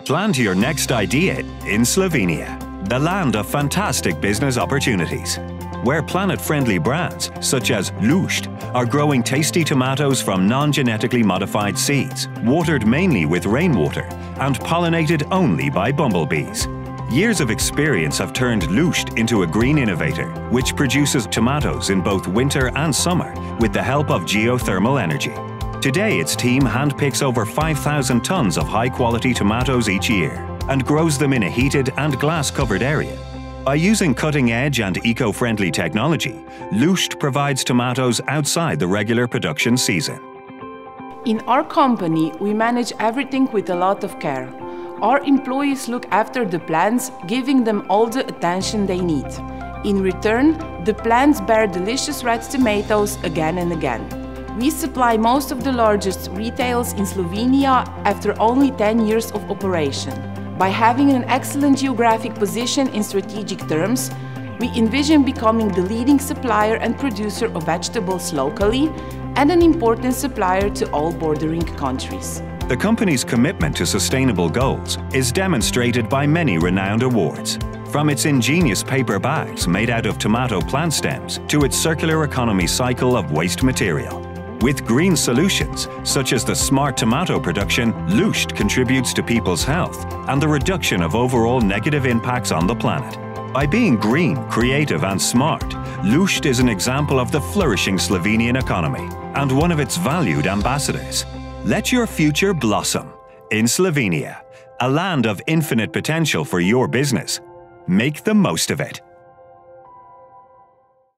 Plant your next idea in Slovenia, the land of fantastic business opportunities, where planet-friendly brands such as Lušt are growing tasty tomatoes from non-genetically modified seeds, watered mainly with rainwater and pollinated only by bumblebees. Years of experience have turned Lušt into a green innovator, which produces tomatoes in both winter and summer with the help of geothermal energy. Today, its team handpicks over 5,000 tons of high-quality tomatoes each year and grows them in a heated and glass-covered area. By using cutting-edge and eco-friendly technology, Lušt provides tomatoes outside the regular production season. In our company, we manage everything with a lot of care. Our employees look after the plants, giving them all the attention they need. In return, the plants bear delicious red tomatoes again and again. We supply most of the largest retailers in Slovenia after only 10 years of operation. By having an excellent geographic position in strategic terms, we envision becoming the leading supplier and producer of vegetables locally and an important supplier to all bordering countries. The company's commitment to sustainable goals is demonstrated by many renowned awards, from its ingenious paper bags made out of tomato plant stems to its circular economy cycle of waste material. With green solutions, such as the smart tomato production, Lušt contributes to people's health and the reduction of overall negative impacts on the planet. By being green, creative and smart, Lušt is an example of the flourishing Slovenian economy and one of its valued ambassadors. Let your future blossom in Slovenia, a land of infinite potential for your business. Make the most of it.